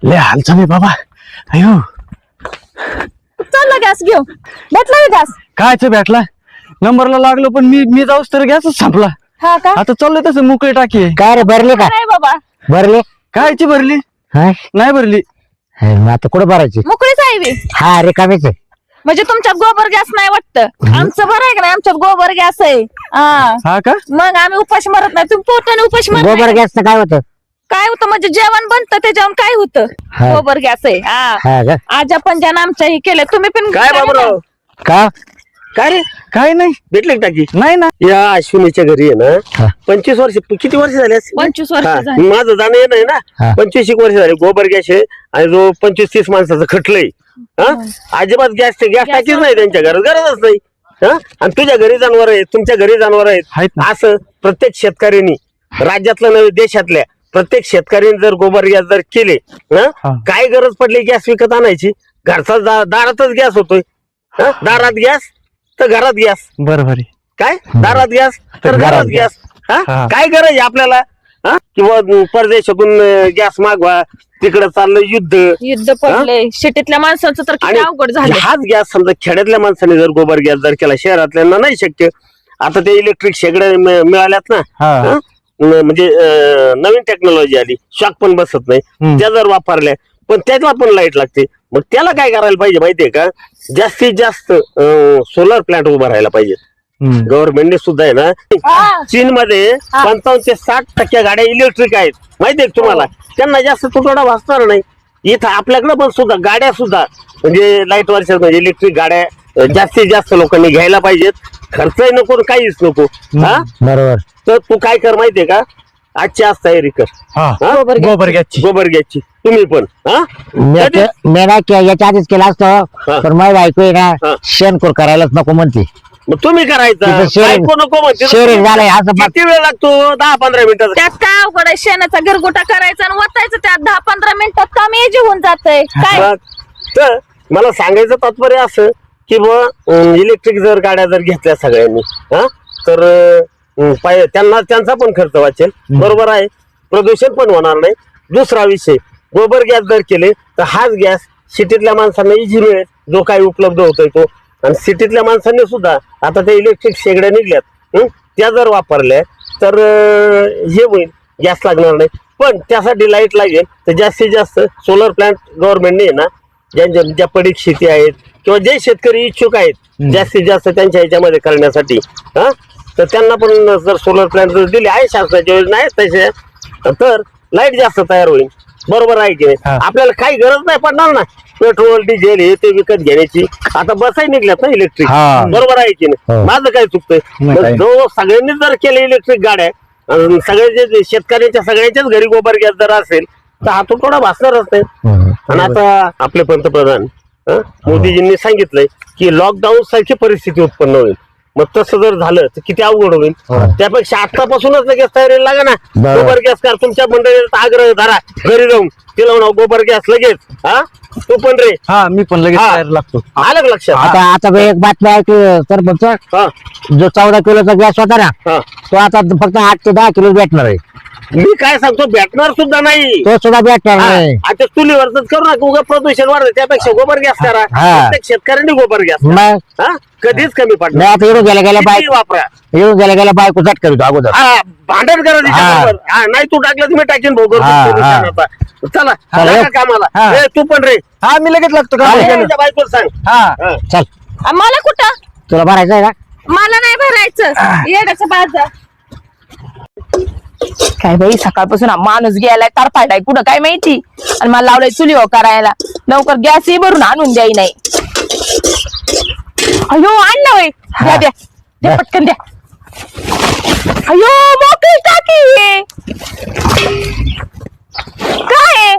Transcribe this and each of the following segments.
लय हाल चालू आहे बाबा. अयो चालला गॅस घेऊ. भेटला गॅस? कायच भेटला, नंबरला लागलो पण मी जाऊस तर गॅसच संपला. हा का? आता चाललंय तसं मोकळी टाकी. काय रे भरले का? नाही बाबा, भरले कायची भरली? हाय नाही भरली. मग आता कुठं भरायची? मोकळीच आहे बी. हा रिकामीच आहे. म्हणजे तुमच्यात गोबर गॅस नाही वाटतं? आमचं बरं आहे का नाही, आमच्यात गोबर गॅस आहे. हा हा का? मग आम्ही उपाशी मरत नाही. तुम्ही पोटाने उपाशी मरत गोबर नाही. गॅसचं काय होतं? काय होतं म्हणजे जेवण बनतं त्याच्यावर काय होतं? हा. गोबर गॅस आहे. हा हा का? आज आपण ज्यानं आमच्या हे केलं, तुम्ही पण काय बाबूराव? का काय रे काय नाही. भेटले का टाकी? नाही ना. या अश्विनीच्या घरी आहे हा. ना 25 वर्ष, किती वर्ष झाले असतील? 25 वर्ष हा, झाली. माझं जाणं येणं आहे हा. ना 25 वर्ष झाले. गोबर गॅस आहे आणि जो 25-30 माणसाचं खटलंय. हा अजिबात गॅस टाकीच नाही त्यांच्या घरात, गरजच नाही. हा आणि तुझ्या घरी जनावर आहेत, तुमच्या घरी जनावर आहेत आहेत. ना. असं प्रत्येक शेतकऱ्यांनी, राज्यातल्या नव्हे देशातल्या प्रत्येक शेतकऱ्यांनी जर गोबर गॅस जर केले हा. काय गरज पडली गॅस विकत आणायची? घरचा दारातच गॅस होतोय. हा? दारात गॅस तर घरात गॅस. बरोबर आहे. काय दारात गॅस तर घरात गॅस. हा. काय गरज आहे आपल्याला? हा? किंवा परदेशातून गॅस मागवा, तिकडे चाललं युद्ध पडले. शेतीतल्या माणसाचं तर किती अवघड झालं. हाच गॅस समजा खेड्यातल्या माणसाने जर गोबर गॅस जर केला, शहरातल्यांना नाही शक्य. आता ते इलेक्ट्रिक शेगड्या मिळाल्यात ना. हा. हा? म्हणजे नवीन टेक्नॉलॉजी आली, शॉक पण बसत नाही. त्या जर वापरल्या पण त्याला पण लाईट लागते. मग त्याला काय करायला पाहिजे माहितीये का? जास्तीत जास्त सोलर प्लांट उभा राहायला पाहिजे. गव्हर्नमेंटने सुद्धा आहे ना, हा. चीन मध्ये 55 ते 60% गाड्या इलेक्ट्रिक आहेत. माहितीये का तुम्हाला? त्यांना जास्त तुटवडा भासणार नाही. इथं आपल्याकडे पण सुद्धा गाड्या सुद्धा म्हणजे लाईट वरच्या म्हणजे इलेक्ट्रिक गाड्या जास्तीत जास्त लोकांनी घ्यायला पाहिजेत. खर्चही नको, काहीच नको. हा बरोबर. तर तू काय कर माहितीये का? आजची आज तयारी कर. हा. हा? गोबर गॅसची. गोबर गॅसची तुम्ही पण. हा कधी? मी नाही याच्या आधीच केला असतो, हा. पण माझी बायको आहे हा. ना शेणखोर करायलाच नको म्हणते. मग तुम्ही करायचं. तिथं शेर- बायको नको म्हणते. शेर झालंय असं बघ. किती वेळ लागतो? 10-15 मिनिटात. त्यात काय अवघड आहे? शेणाचा गरगोटा करायचा आणि वतायचं, त्यात 10-15 मिनिटात काम एजी होऊन जातंय. काय बघ, तर मला सांगायचं तात्पर्य असं की इलेक्ट्रिक जर गाड्या जर घेतल्या सगळ्यांनी, हा तर त्यांचा पण खर्च वाचेल. बरोबर आहे, प्रदूषण पण होणार नाही. दुसरा विषय, गोबर गॅस जर केले तर हाच गॅस सिटीतल्या माणसांना इझी मिळेल, जो काही उपलब्ध होतोय तो. आणि सिटीतल्या माणसांनी सुद्धा आता त्या इलेक्ट्रिक शेगड्या निघल्यात, त्या जर वापरल्या तर हे होईल, गॅस लागणार नाही. पण त्यासाठी लाईट लागेल तर जास्तीत जास्त सोलर प्लांट गव्हर्नमेंटने ना, ज्या पडीक शेती आहेत किंवा जे शेतकरी इच्छुक आहेत जास्तीत जास्त त्यांच्या ह्याच्यामध्ये करण्यासाठी, हा तर त्यांना पण जर सोलर प्लांट जर दिले, आहे शासनाच्या योजना आहेत तसे, तर लाईट जास्त तयार होईल. बरोबर आहे की नाही? आपल्याला काही गरज नाही पडणार ना पेट्रोल डिझेल हे ते विकत घेण्याची. आता बसही निघल्यात ना इलेक्ट्रिक. हा. बरोबर आहे की नाही? हो. माझं काय चुकतंय? नाही, काही जो सगळ्यांनी जर केले इलेक्ट्रिक गाड्या, सगळे जे शेतकऱ्यांच्या सगळ्यांच्याच घरी गोबर गॅस जर असेल तर हा तो थोडा भासणारच नाही. आणि आता आपले पंतप्रधान मोदीजींनी सांगितलंय की लॉकडाऊन सारखी परिस्थिती उत्पन्न होईल. मग तसं जर झालं तर किती अवघड होईल. त्यापेक्षा आतापासूनच लगेच तयारी लागा ना. बरं. गोबर गॅस कर. तुमच्या मंडळीचा आग्रह धरा, घरी जाऊन तिला म्हणा गोबर गॅस लगेच. हा तू पण रे. हा मी पण लगेच हा. तयार लागतो. आलं का लक्षात? आता मी एक बातमी ऐकली सरपंच, हा जो 14 किलोचा गॅस होता ना, हा तो आता फक्त 8 ते 10 किलो भेटणार आहे. मी काय सांगतो, भेटणार सुद्धा नाही. तो सुद्धा भेटणार नाही. आता चुलीवरच करू नका, उगा प्रदूषण वाढतं. त्यापेक्षा गोबर गॅस करा. हा. प्रत्येक शेतकऱ्यांनी गोबर गॅस करा. मग हा कधीच कमी मी पडणार. आता येऊन गेल्या कितीही बायक वापरा. बायको झट करीतो अगोदर. हा भांडण करा हा. तिच्याबरोबर. हा नाही तू टाकलं तर मी टाकेन भाऊ. हा, हा. चला चला, लागा ये. कामाला. हा. ए, तू पण रे. हा मी लगेच लागतो का? बायको सांग. हा. हा. चल मला कुठं? तुला भरायचं आहे का? मला नाही भरायचं. येण्याचं बाजार. काय बाई सकाळपासून हा माणूस गेलाय तार पाडाय कुठं काय माहिती, आणि मला लावलंय चुली करायला. लवकर गॅसही भरून आणून द्याय नाही. अयो आणलं वय. द्या द्या द्या पटकन द्या. अयो मोकळी टाकी. काय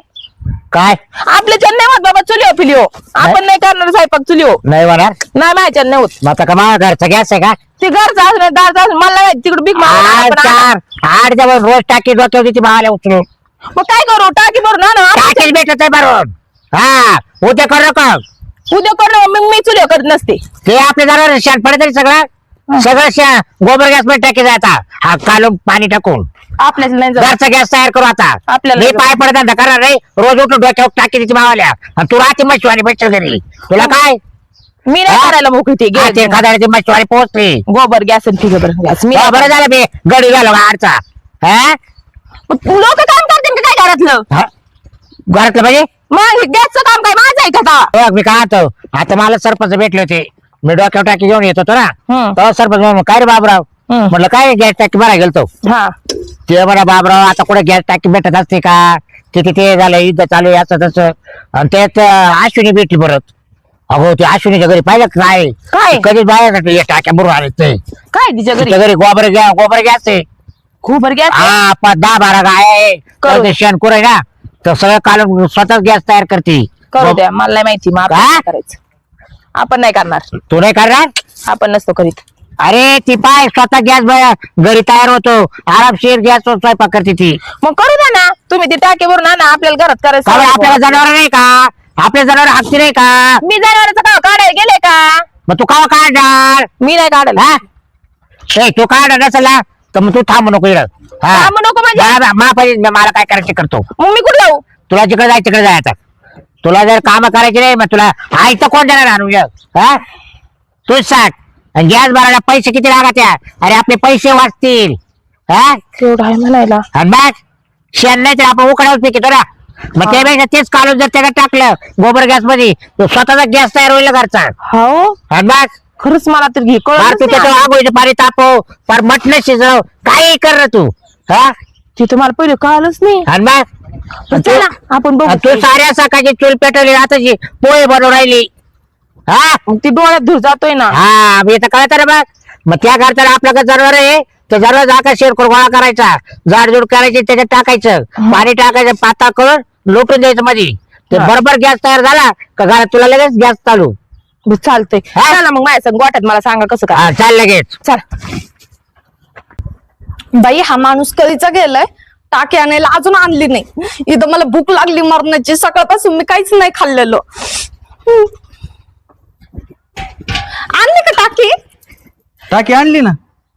काय आपल्या चन्ने होत बाबा चुली पिलिओ. आपण नाही करणार स्वयंपाक चुली हो. नाही होणार. नाही माझ्या चन्ने होत. मग आता का माझ्या घरचा गॅस आहे का? ते घरचं असं दारचं असं मला नाही तिकडे बिग आठ जवळ रोज टाकी डोक्यावर तिची भावाला उचलून मग काय करू टाकी भरून आणू. टाकीच भेटत आहे भरून. हा उद्या करू नका. उद्या करणं मग मी चुली करत नसते. ते आपल्या जरा शान पडे तरी सगळं गोबर गॅस मध्ये टाकी जाता. हा कालून पाणी टाकून आपल्याला नाही जमत. घरचा गॅस तयार करू आता. आपल्याला मी नाही पाय पडत धंदा करणार नाही. रोज उठून डोक्यावर टाकी तिची मावाल्या आणि तू राहते मच्छीवारी बसते घरी. तुला काय मी नाही हा? करायला मोकळी ते हा, ते खादाड्याची मच्छीवारी पोहोचली. गोबर गॅस आणि ठीक आहे गॅस मी हा, बरं झालं मी गडी झालो आडचा. हा लोक काम करते काय घरातलं हा? घरातलं म्हणजे मग गॅसचं काम काय माझं आहे का आता? बघ मी काय म्हणतो, आता मला सरपंच भेटले होते. मी डोक्यावर टाकी घेऊन येत होतो ना, हम्म. तेव्हा सरपंच म्हणून काय रे बाबराव, हम्म. म्हटलं काय गॅस टाकी भरायला गेलतो. हा ते म्हणा बाबराव आता कुठे गॅस टाकी भेटत असते का, तिथे ते झालं युद्ध चालू आहे असं तसं. आणि त्यात अश्विनी भेटली परत. अगो ते अश्विनीच्या घरी पाहिलं का काय काय? कधीच बाहेर या टाक्या बरोबर आले ते काय तिच्या घरी तिच्या घरी गोबर गॅस आहे. गोबर गॅस हा 10-12 गाय आहे. करू. तर ते शेणखोर आहे ना, तर सगळं काढून स्वतःच गॅस तयार करते. करू द्या मला नाही माहिती मग आपण का? नाही करायचं. आपण नाही करणार, तू नाही करणार. आपण नसतो करीत. अरे ती पाय स्वतः गॅस घरी तयार होतो, आरामशीर गॅस स्वयंपाक करते ती. मग करू द्या ना, तुम्ही ते टाके भरून आणा, आपल्याला घरात कारण करायचं. आपल्याला जनावर नाही का, आपल्या जनावर हाकती नाही का, मी जनावरांचं का काढायला गेले का? मग तू कावा काढणार. मी नाही काढलं. हा ए, तू काढ नसला तर मग तू थांबू नको इकडं. हा. थांबू नको म्हणजे? पाहिजे मला काय करायचं ते करतो. मग मी कुठं जाऊ? तुला जिकडे जायचं तिकडे जायचं. तुला जर काम करायचे नाही मग तुला आईचं कोण देणार आणून हा तूच सांग. आणि गॅस भरायला पैसे किती लागत आहे? अरे आपले पैसे वाचतील. हा तेवढं आहे म्हणायला. आणि मग शेण नाही तर आपण उकडावर पिकतो ना, मग त्यापेक्षा तेच काढून जर त्याला टाकलं गोबर गॅस मध्ये तो स्वतःचा गॅस तयार होईल घरचा. हो आणि मग खरंच मला तर घे फार तू त्याचं आगोळीचं पाणी तापव, फार मटण शिजव, काही कर ना तू. हा ते तुम्हाला पहिले कळालंच नाही. आणि मग पण चला आपण बघू. तू साऱ्या सकाळची चूल पेटवली आताची पोहे बनवून राहिली. हा मग ती डोळ्यात धूर जातोय ना. हा मी तर कळत रे बघ. मग त्या घरच्याला आपल्याकडे जनावर आहे तर जनावर जाका शेरखोर गोळा करायचा, जाडजूड करायची, त्याच्यात टाकायचं, पाणी टाकायचं, पातळ करून लोटून द्यायचं मध्ये. ते हा. बरोबर गॅस तयार झाला का घरात तुला लगेच गॅस चालू. बरं, चालतंय. हा? चला मग माझ्या संग गोठ्यात मला सांगा कसं काय. हा चाल लगेच. चला. बाई हा माणूस कधीचा गेलाय, टाकी आणायला अजून आणली नाही. इथं मला भूक लागली मरणाची, सकाळपासून मी काहीच नाही खाल्लेलो. आणली का टाकी? टाकी आणली ना.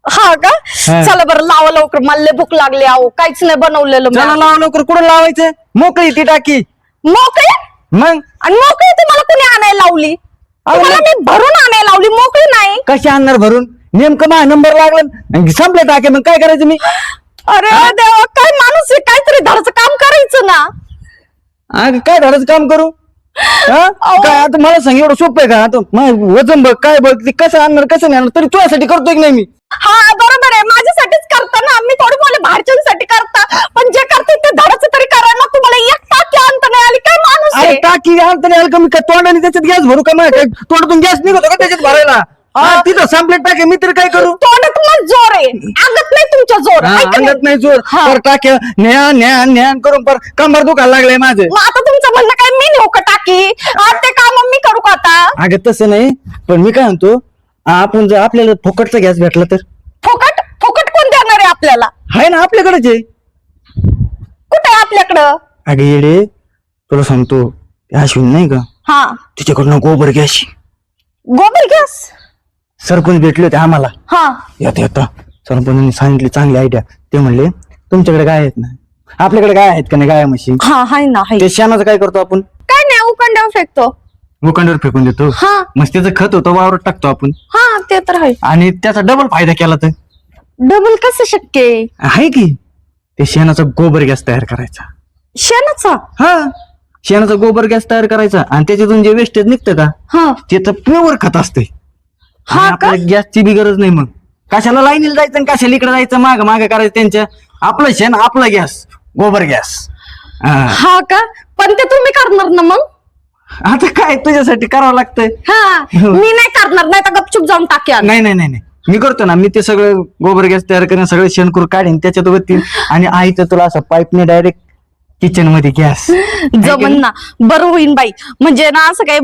हा का? हा. चला बरं लावा लवकर, मला लय भूक लागली. आहो काहीच नाही बनवलेलं मी. चला लावा लवकर. कुठं लावायचं? मोकळी ती टाकी. मोकळी? मग आणि मोकळी तुम्हाला कोणी आणायला लावली? तुम्हाला मी भरून आणायला लावली, मोकळी नाही. कशी आणणार भरून? नेमकं माझा नंबर लागला संपले टाके, मग काय करायचं मी? अरे देवा, काय माणूस आहे, काहीतरी धडाचं काम करायचं ना. अगं काय धडाचं काम करू? हा? अहो. काय आता मला सांग, एवढं सोपं आहे का? आता वजन बघ काय बघ, ते कसं आणणार कसं नाही आणणार, तरी तुझ्यासाठी करतोय की नाही मी? हा बरोबर आहे, माझ्यासाठीच करता ना. मी थोडी बोले बाहेरच्यांसाठी करता, पण जे करते ते धडाचं तरी करा ना. तुम्हाला एक टाकी आणता नाही आली, काय माणूस अरे आहे? टाकी आणता नाही आलं का? मी काय तोंडाने त्याच्यात गॅस भरू का? काय तोंडातून गॅस निघतो का त्याच्यात भरायला? हा, तिथं संपले टाके, मी तरी काय करू? तोंडात मला जोर आहे, अंगात नाही तुमच्या जोर. हा, ऐका नाही. अंगात नाही जोर. हा. तर टाके न्यान करून पर कंबर दुखायला लागलंय माझं. मग आता तुमचं म्हणणं काय, मी नेऊ का टाकी? ते काम मी करू का आता? अगं तसं नाही, पण मी काय म्हणतो, आपण जर आपल्याला फुकटचा गॅस भेटला तर? फुकट फुकट कोण देणार आहे आपल्याला? आहे ना आपल्याकडेच आहे. कुठे आहे आपल्याकडं? अगं येडे, तुला सांगतो, ते अश्विन नाही का, हा, तिच्याकडनं गोबर गॅस गोबर गॅस. सरपंच भेटले होते आम्हाला. हा, येता सरपंचांनी सांगितली चांगली आयडिया. ते म्हणले तुमच्याकडे गाय आहेत ना, आपल्याकडे गाय आहेत का नाही गाय म्हशी? हा, हाय ना, हाय. ते शेणाचं काय करतो आपण? काय नाही, उकंड्यावर फेकतो. मुकांड्यावर फेकून देतो. हा मग त्याचं खत होतं वावरात टाकतो आपण, हा, ते तर आहे. आणि त्याचा डबल फायदा केला तर डबल कसं शक्य आहे? आहे की, ते शेणाचा गोबर गॅस तयार करायचा. शेणाचा? हा, शेणाचा गोबर गॅस तयार करायचा आणि त्याच्यातून जे वेस्टेज निघतं का, हा त्याचं प्युअर खत असते. हा का? गॅसची बी गरज नाही. मग कशाला लाईनीला जायचं आणि कशाला इकडे जायचं, माग करायचं त्यांच्या. आपलं शेण आपला गॅस, गोबर गॅस. हा का? पण ते तुम्ही करणार ना मग? आता काय तुझ्यासाठी करावं लागतंय. हा, मी नाही करणार, नाही तर गपचूप जाऊन टाक्या. नाही नाही नाही नाही, मी करतो ना. मी ते सगळं गोबर गॅस तयार करेन, सगळं शेणकूर काढेन त्याच्यात वरती, आणि आईचं तुला असं पाईपने डायरेक्ट किचन मध्ये गॅस जमन ना. बरं होईन बाई, म्हणजे ना असं काही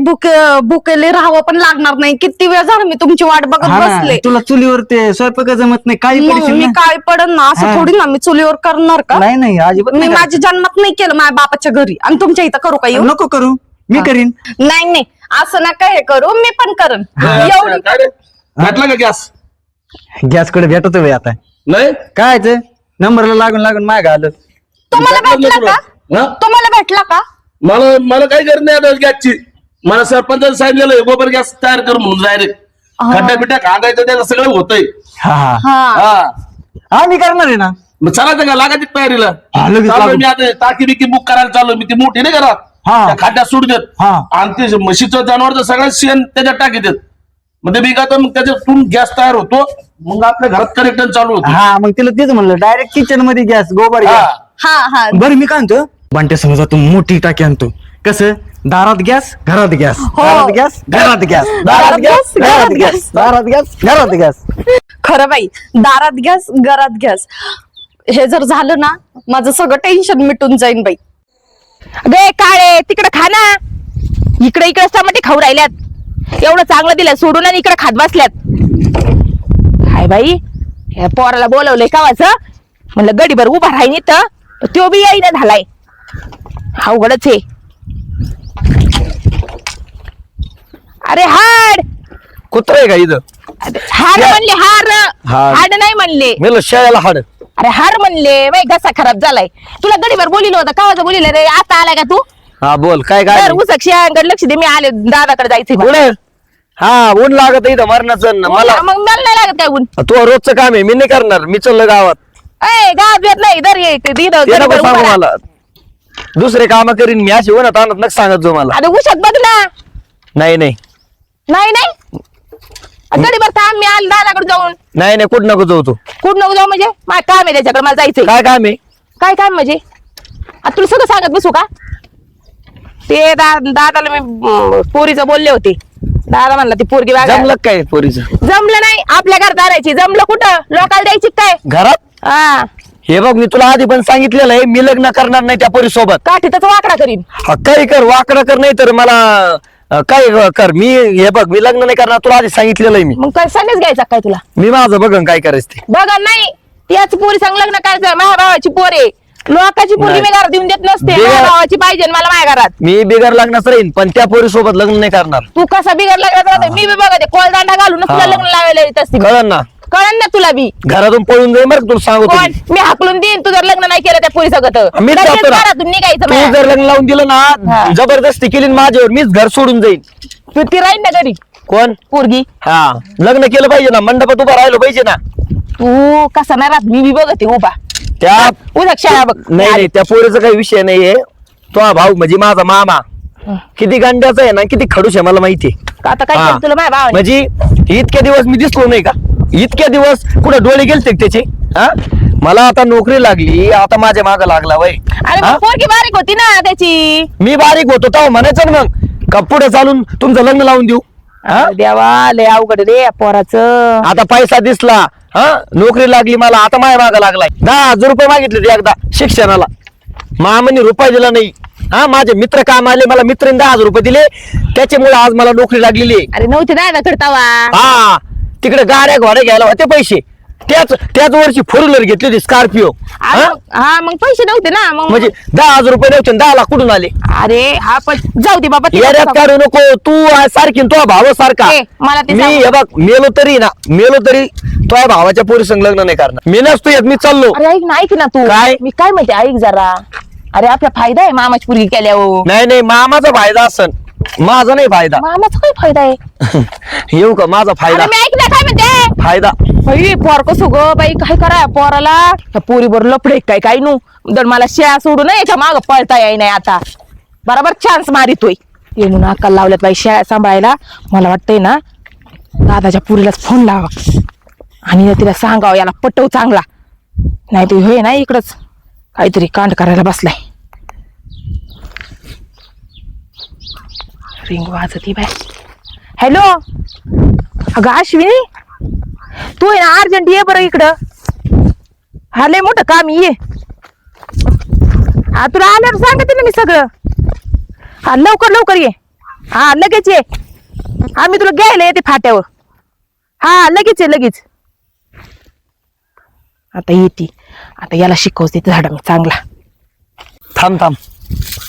भुकेले राहावं पण लागणार नाही. किती वेळ झाला मी तुमची वाट बघत बसले. तुला चुलीवर ते स्वयंपाक जमत नाही, काही मग पडशील मी ना. काय पडन ना, असं हा. थोडी ना मी चुलीवर करणार का? नाही नाही अजिबात मी नाही माझ्या जन्मात नाही केलं माझ्या बापाच्या घरी, आणि तुमच्या इथं करू का येऊ? नको करू, मी करीन. नाही नाही, असं नका हे करू, मी पण करन. एवढी काय रे? भेटला का गॅस? गॅस कडे भेटतो बाई आता. नाही काय ते नंबरला लागून लागून माग आलं. तुम्हाला टाकलं भेटला तुला. का हा? तुम्हाला भेटला का मला काही गरज नाही आता गॅसची. मला सरपंचाने सांगितलेलं गोबर गॅस तयार कर म्हणून डायरेक्ट खड्डा बिड्डा खांदायचं त्याचं सगळं होतंय. हा हा हा हा हा मी करणार आहे ना. मग चालायचं का लागायची तयारीला. हा, लगेच चाललोय लागू. मी आता टाकी बिकी बुक करायला चालू. मी ती मोठी नाही घरात हा. त्या खड्ड्यात सोड देत हा. आणि ते म्हशीचं जनावरचं सगळं शेण त्याच्यात टाकी देत. मग ते बिघात मग त्याच्यातून गॅस तयार होतो. मग आपल्या घरात कनेक्शन चालू होतं. हा मग तिला तेच म्हणलं डायरेक्ट किचन मध्ये गॅस गोबर हा. गॅस. हा हा बरं मी काय म्हणतो बंट्या समजा तू मोठी टाकी आणतो कसं दारात गॅस घरात गॅस दारात गॅस घरात गॅस दारात गॅस घरात गॅस दारात गॅस घरात गॅस. खरं बाई दारात गॅस घरात गॅस हे जर झालं ना माझं सगळं टेन्शन मिटून जाईन बाई. अगे काळे तिकडे खा ना. इकडे इकडे टमाटे खाऊ राहिल्यात. एवढं चांगलं दिलं सोडून आणि इकडे खात बसल्यात. हाय बाई या पोराला बोलवलंय कावाचं म्हणलं गडीभर उभा राहीन इथं तो बी येईना झालाय. अवघडच आहे. अरे हाड कुत्र आहे का इथं? हाड म्हणले हार हाड. हाड नाही म्हणले. मेलं शाळेला हाड. अरे हाड म्हणले बाई घसा खराब झालाय. तुला गडीभर बोलिलं होतं कावाचं बोलिलं रे आता आलाय का तू? हा बोल काय काय तर उसक शेंगड लक्ष दे मी आले दादाकडे जायचंय मला. पुढे हा ऊन लागत इथं मरणाचं मला. मग मला नाही लागत काय ऊन. तू रोजचं काम आहे मी नाही करणार. मी चाललो गावात. ए गावात येत नाही दर ये इथं ते गडीभर नको उभा सांगू राहा. मला. दुसरे काम करीन मी अशी उन्हात आणत नका सांगत जो मला. अरे उशक बदला नाही नाही नाही नाही गडीभर थांब मी आले दादाकडे जाऊन. नाही नाही कुठं नको जाऊ तू. कुठं नको जाऊ म्हणजे माझं काम आहे त्याच्याकडे मला जायचंय. काय काम आहे? काय काम म्हणजे आता तुला सगळं सांगत बसू का? ते दादाला मी पोरीचं बोलले होते. दादा म्हणला ती पोरगी वागा जमलं का काय पोरीचं? जमलं नाही आपल्या घरात आणायची. जमलं कुठं लोकांना द्यायची काय? घरात हा हे बघ मी तुला आधी पण सांगितलेलं आहे मी लग्न करणार नाही त्या पोरी सोबत. काठीतच वाकडा करीन. काही कर वाकडं कर नाही तर मला काय कर. मी हे बघ मी लग्न नाही करणार तुला आधी सांगितलेलं आहे मी. मग काय संन्यास घ्यायचा काय तुला? मी माझं बघन काय करायचं ते. बघा नाही त्याच पोरी संग लग्न करायचं. माझ्या भावाची पोर आहे. लोकांची पोरगी मी घरात देऊन देत नसते. बिगर- माझ्या भावाची पाहिजे मला माझ्या घरात. मी बिगर लग्नाचं राहीन पण त्या पोरी सोबत लग्न नाही करणार. तू कसा बिघड लागला मी बी बघा ते कोळदांडा घालून तुला हा. लग्न लावायला येत असते. कळन ना कळण ना तुला बी. घरातून पळून जाईल बरं तुला सांगतो कोण मी. मी हाकलून देईन तू जर लग्न नाही केलं त्या पोरी सगळं मीच जातो ना. घरातून निघायचं तू माझ्या. जर लग्न लावून दिलं ना हा. जबरदस्ती केली ना माझ्यावर मीच घर सोडून जाईन. तू ती राहीन ना घरी कोण? पोरगी. हा लग्न केलं पाहिजे ना मंडपात उभं राहिलं पाहिजे ना. तू कसा नाही राहत मी बी बघते उभा. त्या उद्या शाळा बघ. नाही नाही त्या पोरीचा काही विषय नाहीये. तो भाऊ म्हणजे माझा मामा किती गांड्याचा आहे ना किती खडूस आहे मला माहितीये. आता काय हा. केलं तुला माझ्या भावाने? म्हणजे इतक्या दिवस मी दिसलो नाही का? इतक्या दिवस कुठं डोळे गेलते का त्याचे? हा मला आता नोकरी लागली आता माझ्या माग लागला वय. अरे हा? मग पोरगी बारीक होती ना त्याची. मी बारीक होतो तेव्हा म्हणायचं ना मग का पुढे चालून तुमचं लग्न लावून देऊ. हा? देवा लय अवघड रे या पोराचं. आता पैसा दिसला हा नोकरी लागली मला आता माझ्या मागा लागलाय. 10,000 रुपये मागितले ते एकदा शिक्षणाला मामाने रुपये दिला नाही. हा माझे मित्र काम आले मला मित्रांनी 10,000 रुपये दिले त्याच्यामुळे आज मला नोकरी लागलेली आहे. अरे नव्हती ना करतावा. हा तिकडे गाड्या घोड्या घ्यायला होते पैसे त्याच वर्षी 4 व्हीलर घेतली होती स्कॉर्पिओ. हा मग पैसे नव्हते ना मग. म्हणजे 10,000 रुपये नव्हते 10 लाख कुठून आले? अरे हा पण जाऊ दे बाबा तिला येड्यात नको. काढू नको तू आहे सारखी तो भाव सारखा. ए, मला ते मी सांगू. हे बघ मेलो तरी तो भावाच्या पोरी संग लग्न नाही करणार. मी नसतो येत मी चाललो. अरे ऐक ना तू. काय? मी काय म्हणते ऐक जरा. अरे आपला फायदा आहे मामाची पोरगी केल्यावर. नाही मामाचा फायदा असन माझा नाही फायदा. मामाचा काय फायदा आहे? येऊ का माझा फायदा अरे मी ऐक ना काय म्हणते. फायदा बाई पोर कसं ग बाई काय कराय पोराला त्या पोरीवर लपडे काय नू तर मला शेळा सोडू नये याच्या माग पळता येई नाही आता बरोबर चान्स मारितोय. येऊन अक्कल लावल्यात बाई शेळ्या सांभाळायला. मला वाटतंय ना दादाच्या पुरीलाच फोन लावा आणि तिला सांगावं याला पटव चांगला नाही तर होय ना इकडच काहीतरी कांड करायला बसलाय. Ring वाजती bye. हॅलो अगं अश्विनी तू आहे ना अर्जंट ये बरं इकडं. हा लय मोठं काम ये. हा तुला आल्यावर सांगते ना मी सगळं. हा लवकर ये. हा लगेच ये. हा मी तुला घ्यायला येते फाट्यावर. हा लगेच ये लगेच. आता येते. आता याला शिकवते झाड मी चांगला. थांब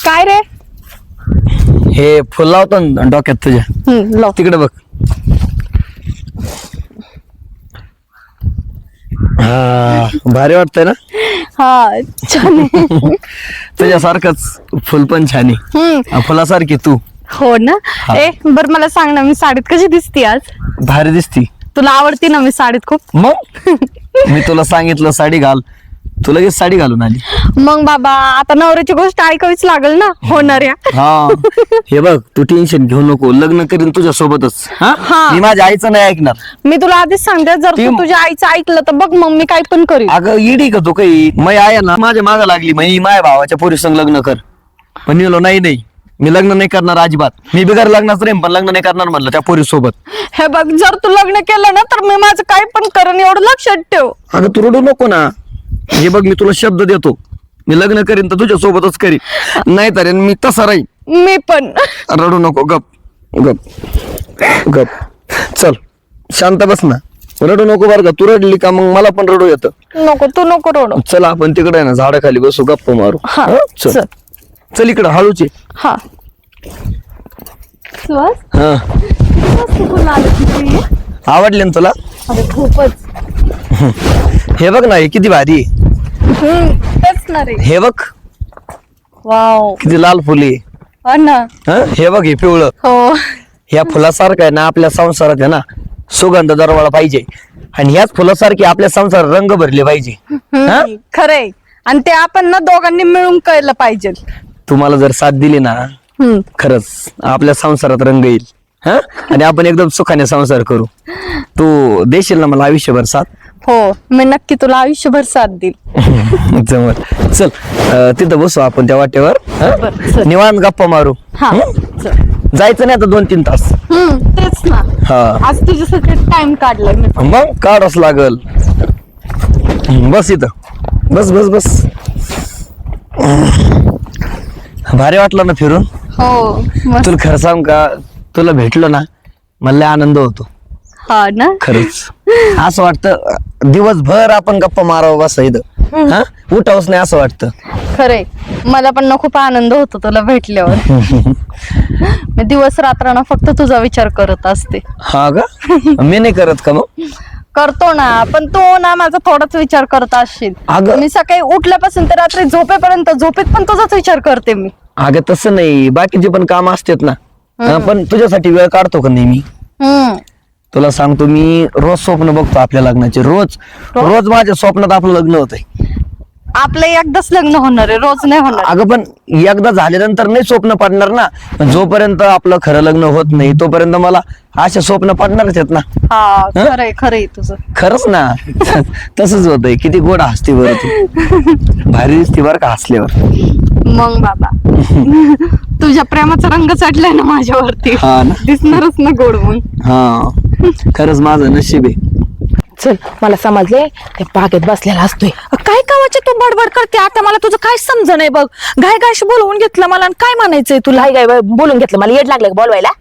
काय रे? हे फुल लावतो ना डोक्यात तुझ्या लाव. तिकडे बघ. भारी वाटतंय ना हा छान आहे. तुझ्यासारखंच फुल पण छान आहे फुलासारखी तू हो ना. ए बर मला सांग ना, मी साडीत कशी दिसती आज? भारी दिसती. तुला आवडती ना मी साडीत खूप? मग मी तुला सांगितलं साडी घाल, तू लगेच साडी घालून आली. मग बाबा आता नवऱ्याची गोष्ट ऐकावीच लागल ना होणाऱ्या. हा हे बघ, तू टेन्शन घेऊ नको, लग्न करीन तुझ्या सोबतच. हा. मी माझ्या आईचं नाही ऐकणार. मी तुला आधीच सांगते, जर तू तुझ्या आईचं ऐकलं तर बघ मग मी काही पण करीन. अगं इडी का तू काही, मै आहे ना माझ्या मागा लागली, मी माझ्या भावाच्या पोरी संग लग्न कर. पण मी म्हणलो, नाही मी लग्न नाही करणार अजिबात. मी बिगर लग्नाचं रे, पण लग्न नाही करणार म्हणलं त्या पोरी सोबत. हे बघ, जर तू लग्न केलं ना तर मी माझं काही पण करेन, एवढं लक्षात ठेव. अगं तू रडू नको ना. हे बघ, मी तुला शब्द देतो, मी लग्न करीन तर तुझ्या सोबतच करीन, नाही तर मी तसा राहीन. मी पण. रडू नको, गप गप गप. चल शांत बस ना, रडू नको बरं का. तू रडली का मग मला पण रडू येतं. नको, तू नको रडू. चल आपण तिकडे आहे ना झाडाखाली बसू, गप्प मारू. हा, हं? चल चल. चल इकडं हळूचे. हा सुहास, हा मस्त फुलं आली तुझी. आवडले ना तुला? अरे खूपच. हे बघ ना, हे किती भारी आहे. तेच ना रे. हे बघ वाव. किती लाल फुले. हो ना. हे बघ हे पिवळं. हो. ह्या फुलासारखं आहे ना आपल्या संसारात आहे ना सुगंध दरवळा पाहिजे, आणि ह्याच फुलासारखी आपल्या संसारात रंग भरले पाहिजे. हं? खरंय. आणि ते आपण ना दोघांनी मिळून केलं पाहिजे. तुम्हाला जर साथ दिली ना, खरंच आपल्या संसारात रंग येईल. हं? आणि आपण एकदम सुखाने संसार करू. तू देशील ना मला आयुष्यभर साथ? हो, मी नक्की तुला आयुष्यभर साथ देईल. जमल. चल तिथं बसू आपण त्या वाटेवर. हं? बरं, चल. निवांत गप्पा मारू. हा चल. जायचं नाही आता 2-3 तास. तेच ना. हा आज तुझ्यासाठी टाइम काढलाय मी. मग काढच लागल. बस इथं, बस बस बस. भारी वाटलं ना फिरून? हो मस्त. तुला खरं सांग का, तुला भेटलो ना मला लय आनंद होतो. हा ना. खरंच असं वाटतं दिवसभर आपण गप्पा मारावं बस इथं. हा उठावच नाही असं वाटतं. खरंय, मला पण ना खूप आनंद होतो तुला भेटल्यावर. मी दिवस रात्र ना फक्त तुझा विचार करत असते. हा का? मी नाही करत का मग? करतो ना, पण तू ना माझा थोडाच विचार करत असशील. अगं. मी सकाळी उठल्यापासून तर रात्री झोपेपर्यंत झोपेत पण तुझाच विचार करते मी. अगं तसं नाही, बाकीचे पण काम असतात ना. पण तुझ्यासाठी वेळ काढतो का नाही मी? तुला सांगतो, मी रोज स्वप्न बघतो आपल्या लग्नाचे. रोज रोज माझ्या स्वप्नात आपलं लग्न होतंय. आपलं एकदाच लग्न होणार आहे, रोज नाही होणार. अगं पण एकदा झाल्यानंतर नाही स्वप्न पडणार ना. पण जोपर्यंत आपलं खरं लग्न होत नाही तोपर्यंत मला असे स्वप्न पडणारच आहेत ना. हा खरंय, खरंय तुझं. खरंच ना. तसंच होतंय. किती गोड हसते बरं तू, भारी दिसते बरं का हसल्यावर. मग बाबा, तुझ्या प्रेमाचा रंग चढलाय ना माझ्यावरती. हा ना. दिसणारच ना गोड मग. हा खरंच माझं नशीब आहे. चल, मला समजले ते बागेत बसलेला असतोय. काय कावाचे तू बडबड करते आता? मला तुझं काय समज नाही बघ. गाय गायशी बोलवून घेतलं मला, आणि काय म्हणायचंय तुला? गाय गाय बोलून घेतलं मला, येड लागलं का बोलवायला?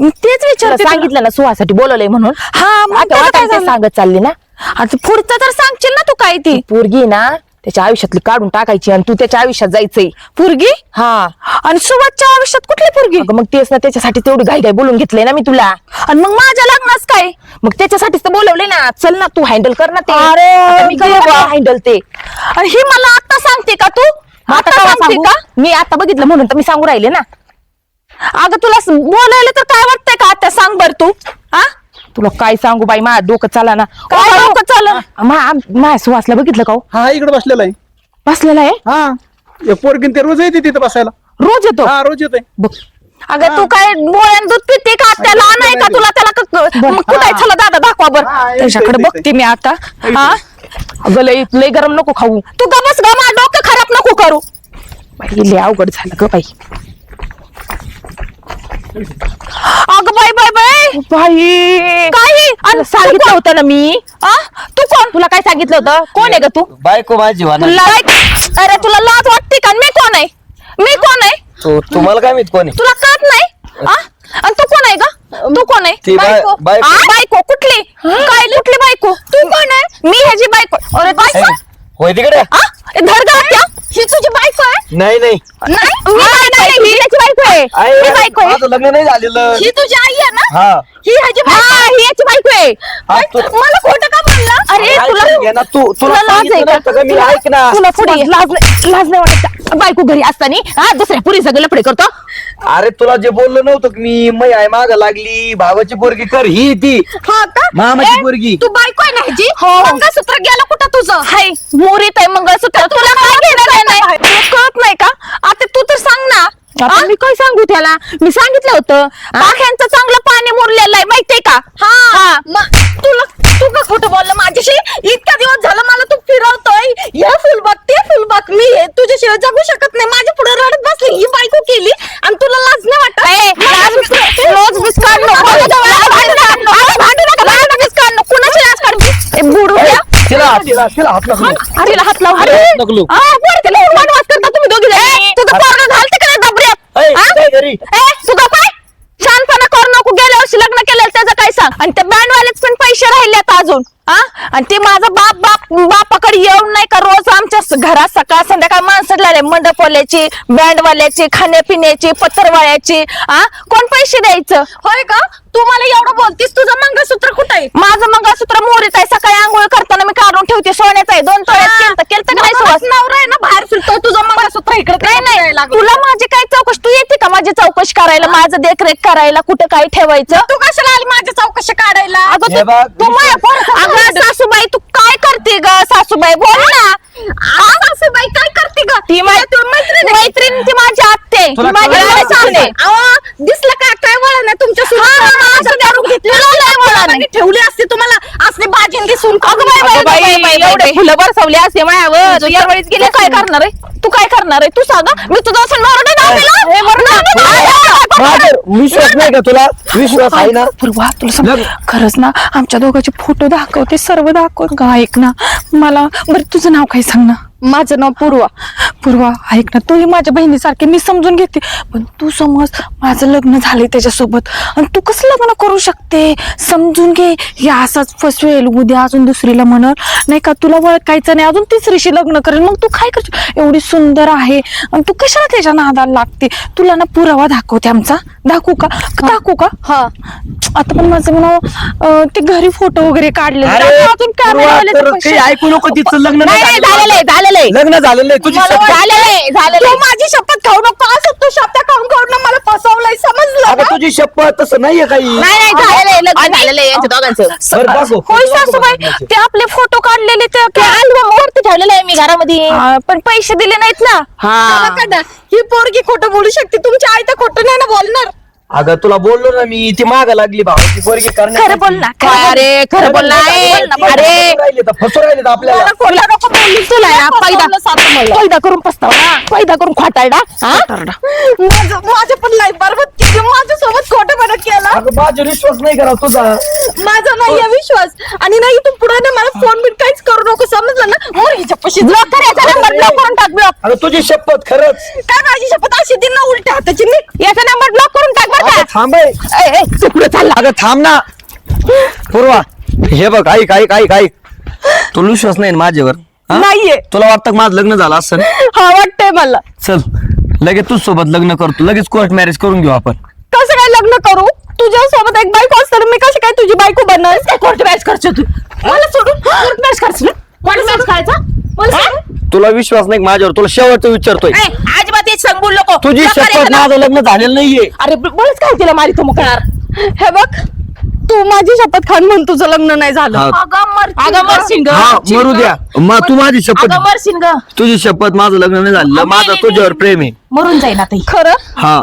तेच विचारते. सांगितलं ना सुहासाठी बोलवलंय म्हणून. हा मग काय सांगत चालली ना. आता पुढचं तर सांगशील ना तू. काय ती पोरगी ना त्याच्या आयुष्यातली काढून टाकायची आणि तू त्याच्या आयुष्यात जायचंय. पोरगी? हा. आणि सुवासच्या आयुष्यात कुठली पोरगी? मग तेच ना, त्याच्यासाठी तेवढी घाई घाई बोलून घेतलंय ना मी तुला. आणि मग माझ्या लग्नास काय? मग त्याच्यासाठीच तर बोलवलंय ना. चल ना, तू हँडल कर ना ते. अरे मी हँडल ते. ही मला आता सांगते का तू? आता सांगते का? मी आता बघितलं म्हणून तर मी सांगू राहिले ना. अगं तुला बोलायला तर काय वाटतंय का आता? सांग बर तू. हा, तुला काय सांगू बाई, माझं डोकं चाला ना. काय डोकं चाला? माझ्या सुवासला बघितलं का? हा इकडे बसलेला आहे. बसलेला आहे? हा पोरगीन ते रोज येते तिथे बसायला. रोज येतो? हा रोज येते. बघ. अगं तू काय बोळ्यान दूध पिते का? त्याला नाही का तुला? त्याला मग कुठे चला दादा दाखवा बर. त्याच्याकडे बघते मी आता. हा अगं लय लय गरम नको खाऊ तू. ग बस ग, माझं डोकं खराब नको करू. बाई लय अवघड झालं ग बाई. अगं बाई बाई बाई बाई, काय सांगितलं होतं ना मी? तू कोण? तुला काय सांगितलं होतं? कोण आहे ग तू? बायको माझी अरे तुला लाज वाटते का? मी कोण आहे? मी कोण आहे? तुम्हाला काय माहित कोणी? तुला कळत नाही? आणि तू कोण आहे ग? तू कोण आहे? ती बायको. बायको. बायको कुठली? काय कुठली बायको? तू कोण आहे? मी ह्याची बायको. अरे बायको होय तिकडे. धर ग. ही तुझी बायको आहे? नाही नाही, नाही मी बायको आहे. ही त्याची बायको आहे. ही बायको आहे. माझं लग्न नाही झालेलं. ही तुझी आई आहे ना? हा ही ह्याची बायको. ही याची बायको आहे. हा, तू- मला खोटं का बोललं? अरे काय तुला सांगितलं? आहे ना तू तुला लाज आहे सांगितलं नव्हतं का मी? ऐक ना तुला थोडी लाज नाही वाटत का? बायको घरी असताना हा दुसऱ्या पुरी सगळं लफडे करतो. अरे तुला जे बोललो नव्हतं का मी मै आहे माग लागली भावाची पोरगी कर ही ती हा का मामाची पोरगी. तू बायको आहे ना ह्याची? हो. मंगळसूत्र गेलं कुठं तुझं? हाय मोरीत आहे मंगळसूत्र तुला काय घेणार नाही तुला कळत नाही का? आता तू तर सांग ना. आता मी काय सांगू त्याला मी सांगितलं होतं पाख्यांचं चांगलं पाणी मुरलेलं आहे माहितीये का? हा मग तू का खोटं बोललं माझ्याशी? इतका दिवस झालं मला तू फिरवतोय या फुलबाग ते फुलबाग मी हे तुझ्याशिवाय जगू शकत नाही. माझ्या पुढे रडत बसली ही बायको केली आणि तुला लाज नाही वाटत? रोज बिस्काट नको कुणाची लाज काढ बुडूया तिला हात नको लावू. अरे हात लाव अरे, हात नको लावू. त्याला वास करता तुम्ही दोघी जणी. तुझं पोरगं घालते का नाही डबऱ्यात? ऐ, हा? काय घरी? तू का काय शानपणा करू नको. गेल्या वर्षी लग्न केलेलं त्याचं काय सांग. आणि त्या बँडवालेच पण पैसे राहिलेत अजून हा. आणि ते माझा बापाकडे येऊन नाही का रोज आमच्या घरात सकाळ संध्याकाळ माणसं लागले मंडपवाल्याची बँडवाल्याची खाण्यापिण्याची पत्रवाळ्याची हा. कोण पैसे द्यायचं? होय का? तू मला एवढं बोलतीस तुझं मंगळसूत्र कुठं आहे? माझं मंगळसूत्र मोरीत आहे. सकाळी आंघोळ करताना मी काढून ठेवते. सोन्याचं आहे 2 तोळ्यात. केलं का नाही सुवास? नवरा आहे ना बाहेर फिरतो तुझं मंगळसूत्र इकडे नाही तुला माझी काय चौकशी तू येते का माझी चौकशी करायला माझं देखरेख करायला कुठं काय ठेवायचं? तू कशाला आली माझ्या चौकशी काढायला? अगं हे बघ, तू अगं सासूबाई तू काय करते ग? सासूबाई बोल ना. सासूबाई काय करते ग? ती मैत्रीण ती माझी आत्ते तुला माझी कळलं आई का? सांगते. दिसलं का काय वळण आहे तुमच्या ठेवली असते तुम्हाला असले बाजीन दिसून एवढे फुलं बरसवले असते मायावर यावेळेस गेले काय करणार आहे? तू काय करणार आहे? तू सांग मी तुझं असं माझ्यावर विश्वास नाही का तुला? विश्वास आहे ना? पूर्वा तुला सांग खरंच ना आमच्या दोघांचे फोटो दाखवते सर्व दाखव का ऐक ना मला बरं तुझं नाव काय सांग ना. माझं नाव पूर्वा. पूर्वा ऐक ना तूही माझ्या बहिणीसारखे मी समजून घेते पण तू समज माझं लग्न झालंय त्याच्यासोबत आणि तू कसं लग्न करू शकते? समजून घे हे असाच फसवेल उद्या अजून दुसरीला म्हणल नाही का तुला ओळखायचं नाही अजून तिसरीशी लग्न करेल मग तू काय करशील? एवढी सुंदर आहे आणि तू कशाला त्याच्या नादाला लागते? तुला ना पुरावा दाखवते आमचा. दाखवू का? हा आता पण माझं म्हणा ते घरी फोटो वगैरे काढले अरे, अजून पूर्वा, तर काही ऐकू नको तिचं लग्न नाही झालेलं आहे लग्न झालेलं आहे तुझी शपथ. तू माझी शपथ खाऊ नको असं तू शब्द खाऊन खाऊन मला फसवलंय समजलं अगं का? तुझी शपथ तसं नाहीये काही. नाही झालेलं लग्न झालेलं आहे यांच्या दोघांचं. बरं, दाखव. होय दाखव सासूबाई बघण्याचे. ते आपले फोटो काढलेले ते अल्बम वरती ठेवलेले आहे मी घरामध्ये पण पैसे दिले नाहीत ना. मला का ना, ही पोरगी खोटं बोलू शकते तुमची आई तर खोटं नाही ना बोलणार. अगं तुला बोललो ना मी ती माग लागली भावाची पोरगी करण्यासाठी. खरं बोल ना अरे खरं बोल ना अरे फसू राहिले तर आपल्याला. मला खोटं नको बोलू तुला ना फसवलं सारखं मला. पैदा करून पस्तावा पैदा करून खोटारडा माझं पण लाईफ बरोबर केली माझ्यासोबत खोटं केलं. अगं माझ्यावर विश्वास नाही करा तुझा. माझा नाहीये विश्वास आणि नाही तू पुढे ना मला फोन बिन काहीच करू नको समजलं ना. मोर हिच्या पशी ब्लॉक करायचा नंबर ब्लॉक करून टाक ब्लॉक अगं तुझी शपथ खरंच. काय माझी शपथ अशी दिन ना उलट्या हाताची निघ. याचा नंबर ब्लॉक करून टाक बरं अगं का. थांब आहे. तू पुढे चालला अगं थांब ना पूर्वा हे बघ ऐक तुला विश्वास नाही ना माझ्यावर? हा? नाहीये तुला वाटतं का माझं लग्न झालं असं? हा वाटतंय मला. चल लगेच तुझ सोबत लग्न करतो लगेच कोर्ट मॅरेज करून घेऊ आपण. कसं काय लग्न करू? तुझ्या सोबत एक बायको असताना मी कशी काय तुझी बायको बनणार? कोर्ट मॅच करतो तू मला सोडून कोर्ट मॅच करशील? कोर्ट मॅच करायचा मला सोडून? तुला विश्वास नाही का माझ्यावर? तुला शेवटचं विचारतोय अजिबात एक सांगू नको तुझी शपथ माझं लग्न झालेलं नाहीये. अरे बोलच काय तिला मारी तू मुकणार. हे बघ तू माझी शपथ खान म्हणून तुझं लग्न नाही झालं. हा. अगं मरशील ग हा मरू द्या तू माझी शपथ अगं मरशील ग तुझी शपथ माझं लग्न नाही झालं माझं तुझ्यावर प्रेम आहे. मरून जाईन आता ही. खरं? हा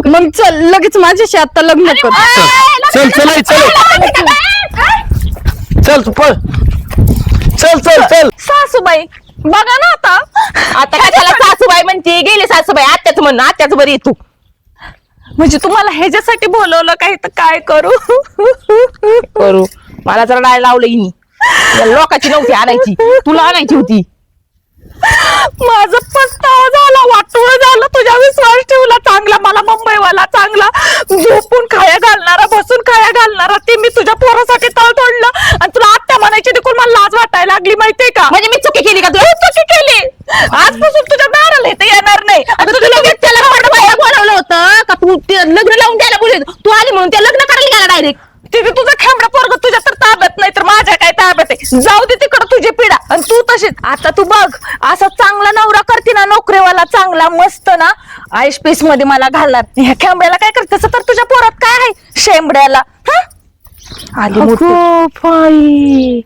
मग चल लगेच माझ्याशी आता लग्न कर. चल चल तू पळ चल सासूबाई बघा ना आता आता काय त्याला सासूबाई म्हणते गेली सासूबाई आत्याच म्हण आत्याच बरी आहे तू. म्हणजे तुम्हाला ह्याच्यासाठी बोलवलं काय तर काय करू? मला जरा डाळ लावलं हिनी लोकांची नव्हती आणायची तुला आणायची होती. माझं पस्तावा झाला वाटोळ झालं तुझ्या विश्वास ठेवला चांगला मला मुंबईवाला चांगला झोपून खाया घालणारा बसून खाया घालणारा ते मी तुझ्या पोरासाठी तळ तोडलं आणि तुला आत्या म्हणायची देखील मला लाज वाटायला लागली माहितीये का? म्हणजे मी चुकी केली का तू? चुकी केली आजपासून तुझ्या दाराला इथे येणार नाही. आता तू लगेच त्याला बोलवलं होतं का तू ते लग्न लावून द्यायला बोलली तू आली म्हणून ते लग्न करायला गेला डायरेक्ट. तिथे तुझं खेमडा पोरग तुझ्या तर ताब्यात नाही तर माझ्या काय ताब्यात आहे. जाऊ दे तिकडं तुझी तिला आणि तू तशीच आता तू बघ असा चांगला नवरा करते ना नोकरीवाला चांगला मस्त ना आईश पीस मध्ये मला घालणार ह्या खेंबड्याला काय करते तसं तर तुझ्या पोरात काय आहे शेंबड्याला हा आली मोठी. बाई